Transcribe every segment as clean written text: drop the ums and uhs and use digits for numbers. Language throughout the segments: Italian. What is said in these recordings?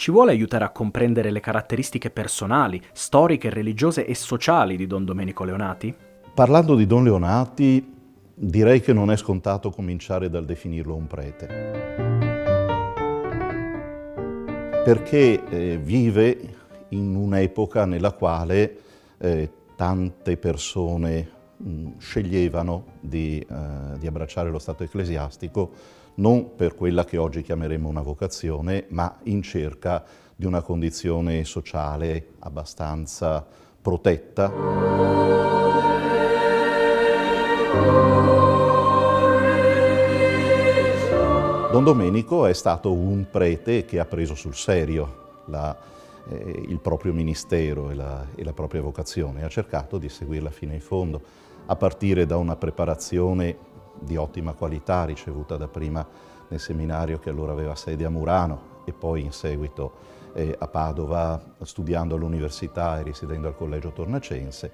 ci vuole aiutare a comprendere le caratteristiche personali, storiche, religiose e sociali di Don Domenico Leonati? Parlando di Don Leonati, direi che non è scontato cominciare dal definirlo un prete, perché vive in un'epoca nella quale tante persone sceglievano di abbracciare lo stato ecclesiastico non per quella che oggi chiameremo una vocazione, ma in cerca di una condizione sociale abbastanza protetta. Don Domenico è stato un prete che ha preso sul serio il proprio ministero e la propria vocazione, ha cercato di seguirla fino in fondo, a partire da una preparazione di ottima qualità ricevuta dapprima nel seminario che allora aveva sede a Murano e poi in seguito a Padova studiando all'università e risiedendo al Collegio Tornacense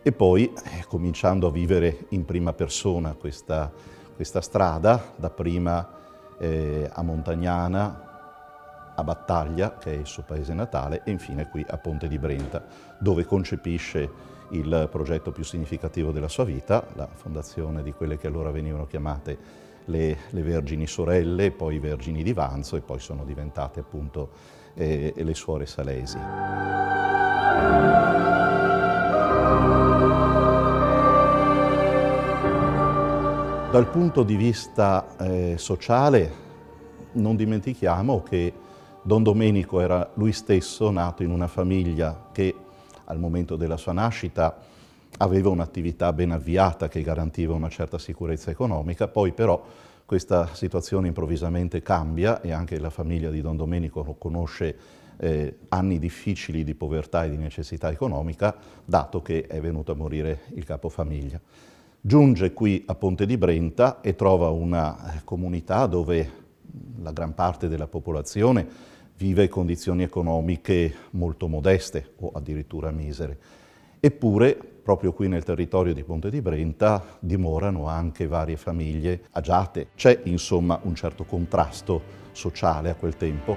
e poi cominciando a vivere in prima persona questa strada, dapprima a Montagnana, a Battaglia, che è il suo paese natale, e infine qui a Ponte di Brenta, dove concepisce il progetto più significativo della sua vita, la fondazione di quelle che allora venivano chiamate le Vergini Sorelle, poi Vergini di Vanzo e poi sono diventate appunto le Suore Salesi. Dal punto di vista sociale non dimentichiamo che Don Domenico era lui stesso nato in una famiglia che al momento della sua nascita aveva un'attività ben avviata che garantiva una certa sicurezza economica, poi però questa situazione improvvisamente cambia e anche la famiglia di Don Domenico conosce anni difficili di povertà e di necessità economica, dato che è venuto a morire il capofamiglia. Giunge qui a Ponte di Brenta e trova una comunità dove la gran parte della popolazione vive condizioni economiche molto modeste o addirittura misere. Eppure, proprio qui nel territorio di Ponte di Brenta dimorano anche varie famiglie agiate. C'è insomma un certo contrasto sociale a quel tempo.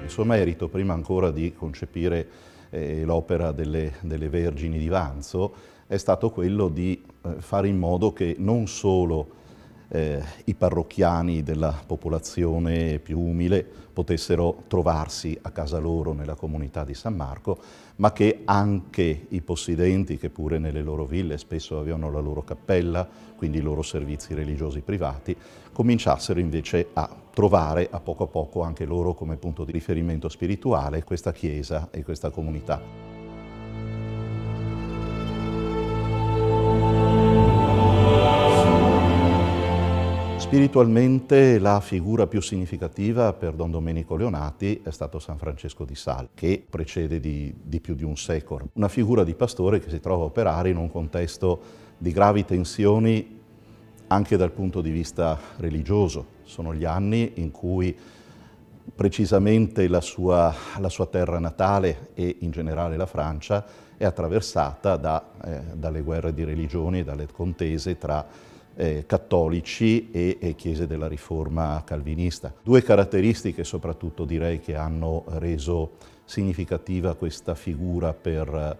Il suo merito, prima ancora di concepire l'opera delle Vergini di Vanzo, è stato quello di fare in modo che non solo i parrocchiani della popolazione più umile potessero trovarsi a casa loro nella comunità di San Marco, ma che anche i possidenti, che pure nelle loro ville spesso avevano la loro cappella, quindi i loro servizi religiosi privati, cominciassero invece a trovare a poco anche loro come punto di riferimento spirituale questa chiesa e questa comunità. Spiritualmente la figura più significativa per Don Domenico Leonati è stato San Francesco di Sales, che precede di più di un secolo. Una figura di pastore che si trova a operare in un contesto di gravi tensioni anche dal punto di vista religioso. Sono gli anni in cui precisamente la sua terra natale e in generale la Francia è attraversata dalle guerre di religioni, dalle contese tra cattolici e chiese della riforma calvinista. Due caratteristiche soprattutto direi che hanno reso significativa questa figura per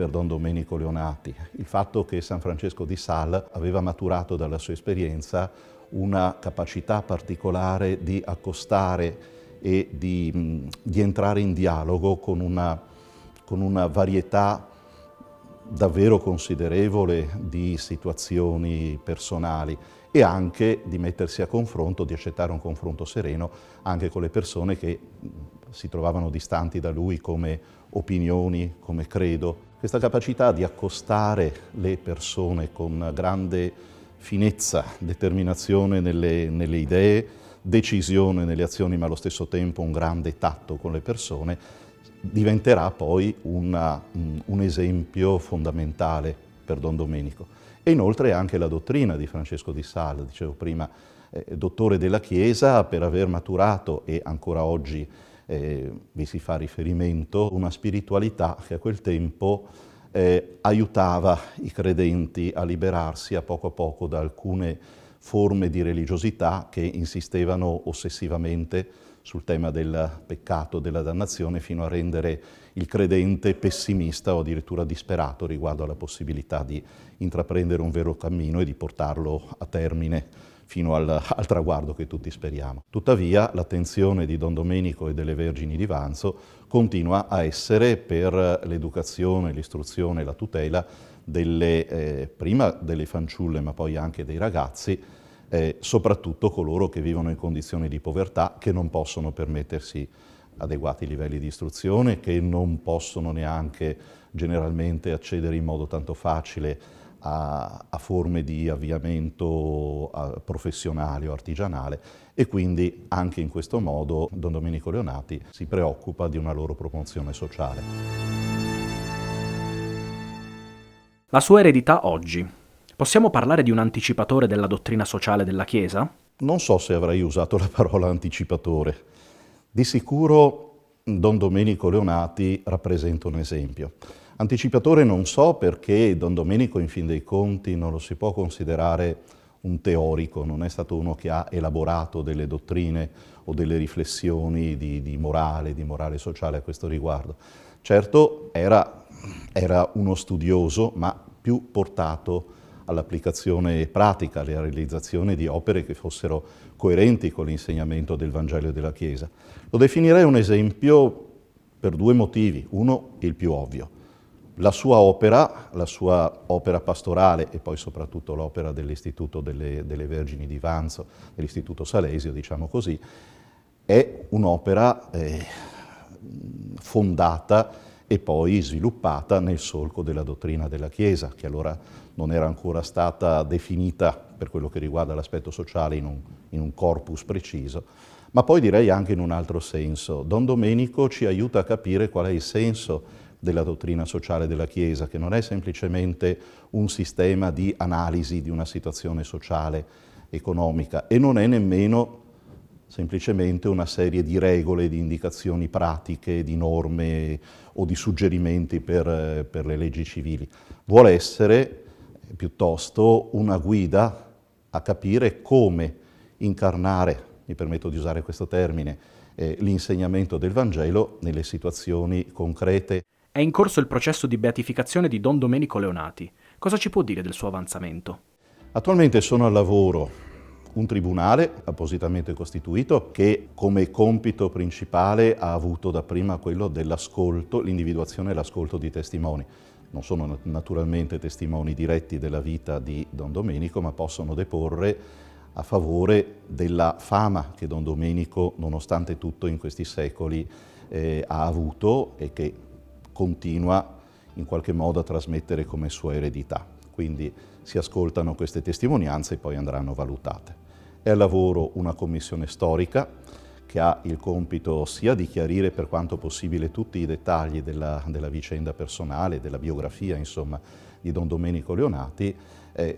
Don Domenico Leonati. Il fatto che San Francesco di Sales aveva maturato dalla sua esperienza una capacità particolare di accostare e di entrare in dialogo con una varietà davvero considerevole di situazioni personali e anche di mettersi a confronto, di accettare un confronto sereno anche con le persone che si trovavano distanti da lui come opinioni, come credo. Questa capacità di accostare le persone con grande finezza, determinazione nelle idee, decisione nelle azioni, ma allo stesso tempo un grande tatto con le persone, diventerà poi un esempio fondamentale per Don Domenico. E inoltre anche la dottrina di Francesco di Sales, dicevo prima, dottore della Chiesa per aver maturato, e ancora oggi vi si fa riferimento, una spiritualità che a quel tempo aiutava i credenti a liberarsi a poco da alcune forme di religiosità che insistevano ossessivamente sul tema del peccato, della dannazione, fino a rendere il credente pessimista o addirittura disperato riguardo alla possibilità di intraprendere un vero cammino e di portarlo a termine fino al traguardo che tutti speriamo. Tuttavia, l'attenzione di Don Domenico e delle Vergini di Vanzo continua a essere per l'educazione, l'istruzione e la tutela prima delle fanciulle, ma poi anche dei ragazzi, soprattutto coloro che vivono in condizioni di povertà, che non possono permettersi adeguati livelli di istruzione, che non possono neanche generalmente accedere in modo tanto facile a forme di avviamento professionale o artigianale, e quindi anche in questo modo Don Domenico Leonati si preoccupa di una loro promozione sociale. La sua eredità oggi. Possiamo parlare di un anticipatore della dottrina sociale della Chiesa? Non so se avrei usato la parola anticipatore. Di sicuro Don Domenico Leonati rappresenta un esempio. Anticipatore non so, perché Don Domenico in fin dei conti non lo si può considerare un teorico, non è stato uno che ha elaborato delle dottrine o delle riflessioni di morale sociale a questo riguardo. Certo era uno studioso, ma più portato all'applicazione pratica, alla realizzazione di opere che fossero coerenti con l'insegnamento del Vangelo e della Chiesa. Lo definirei un esempio per due motivi. Uno, il più ovvio. La sua opera pastorale e poi soprattutto l'opera dell'Istituto delle Vergini di Vanzo, dell'Istituto Salesio, diciamo così, è un'opera fondata e poi sviluppata nel solco della dottrina della Chiesa, che allora non era ancora stata definita per quello che riguarda l'aspetto sociale in un corpus preciso, ma poi direi anche in un altro senso. Don Domenico ci aiuta a capire qual è il senso della dottrina sociale della Chiesa, che non è semplicemente un sistema di analisi di una situazione sociale, economica, e non è nemmeno semplicemente una serie di regole, di indicazioni pratiche, di norme o di suggerimenti per le leggi civili. Vuole essere piuttosto una guida a capire come incarnare, mi permetto di usare questo termine, l'insegnamento del Vangelo nelle situazioni concrete. È in corso il processo di beatificazione di Don Domenico Leonati. Cosa ci può dire del suo avanzamento? Attualmente sono al lavoro un tribunale appositamente costituito che come compito principale ha avuto dapprima quello dell'ascolto, l'individuazione e l'ascolto di testimoni. Non sono naturalmente testimoni diretti della vita di Don Domenico, ma possono deporre a favore della fama che Don Domenico, nonostante tutto, in questi secoli ha avuto e che continua in qualche modo a trasmettere come sua eredità. Quindi si ascoltano queste testimonianze e poi andranno valutate. È al lavoro una commissione storica che ha il compito sia di chiarire per quanto possibile tutti i dettagli della vicenda personale, della biografia, insomma, di Don Domenico Leonati,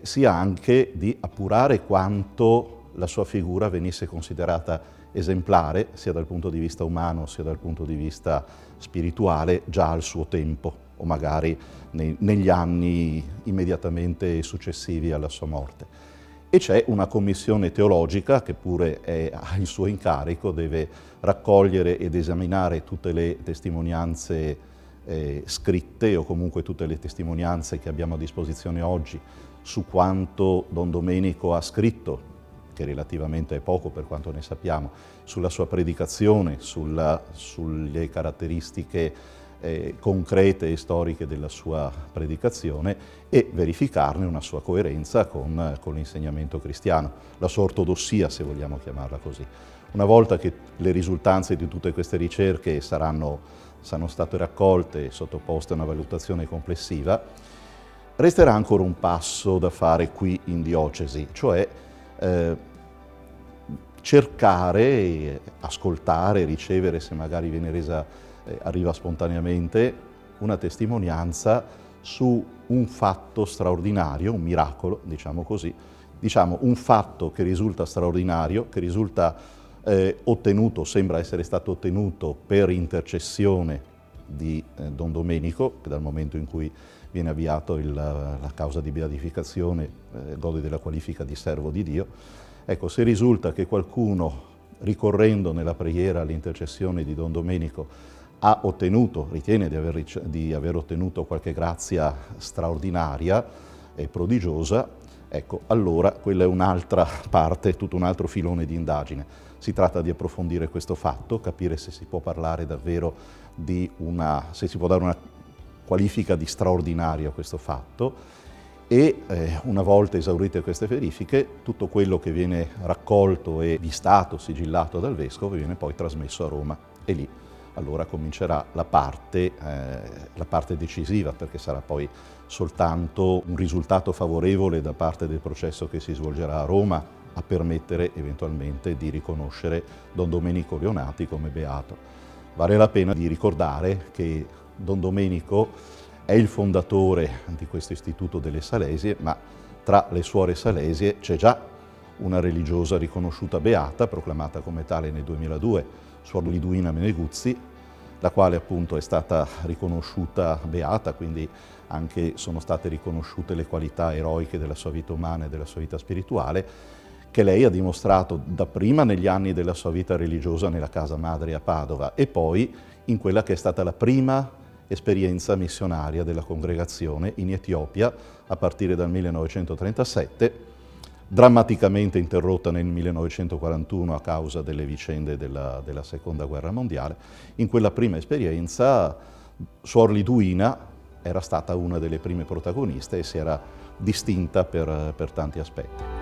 sia anche di appurare quanto la sua figura venisse considerata esemplare, sia dal punto di vista umano, sia dal punto di vista spirituale, già al suo tempo, o magari negli anni immediatamente successivi alla sua morte. E c'è una commissione teologica che pure ha il suo incarico, deve raccogliere ed esaminare tutte le testimonianze scritte o comunque tutte le testimonianze che abbiamo a disposizione oggi su quanto Don Domenico ha scritto, che relativamente è poco per quanto ne sappiamo, sulla sua predicazione, sulle caratteristiche concrete e storiche della sua predicazione, e verificarne una sua coerenza con l'insegnamento cristiano, la sua ortodossia, se vogliamo chiamarla così. Una volta che le risultanze di tutte queste ricerche saranno state raccolte e sottoposte a una valutazione complessiva, resterà ancora un passo da fare qui in diocesi, cioè cercare, ascoltare, ricevere, se magari viene resa arriva spontaneamente, una testimonianza su un fatto straordinario, un miracolo, diciamo così, un fatto che risulta straordinario, che risulta ottenuto, sembra essere stato ottenuto per intercessione di Don Domenico, che dal momento in cui viene avviato la causa di beatificazione gode della qualifica di servo di Dio. Ecco, se risulta che qualcuno, ricorrendo nella preghiera all'intercessione di Don Domenico, ritiene di aver ottenuto qualche grazia straordinaria e prodigiosa, ecco, allora quella è un'altra parte, tutto un altro filone di indagine. Si tratta di approfondire questo fatto, capire se si può parlare davvero se si può dare una qualifica di straordinario a questo fatto, e una volta esaurite queste verifiche, tutto quello che viene raccolto e vistato, sigillato dal Vescovo, viene poi trasmesso a Roma, e lì allora comincerà la parte decisiva, perché sarà poi soltanto un risultato favorevole da parte del processo che si svolgerà a Roma a permettere eventualmente di riconoscere Don Domenico Leonati come beato. Vale la pena di ricordare che Don Domenico è il fondatore di questo istituto delle Salesie, ma tra le suore Salesie c'è già una religiosa riconosciuta beata, proclamata come tale nel 2002, Suor Liduina Meneguzzi, la quale appunto è stata riconosciuta beata, quindi anche sono state riconosciute le qualità eroiche della sua vita umana e della sua vita spirituale, che lei ha dimostrato dapprima negli anni della sua vita religiosa nella casa madre a Padova e poi in quella che è stata la prima esperienza missionaria della congregazione in Etiopia a partire dal 1937, drammaticamente interrotta nel 1941 a causa delle vicende della Seconda Guerra Mondiale. In quella prima esperienza Suor Liduina era stata una delle prime protagoniste e si era distinta per tanti aspetti.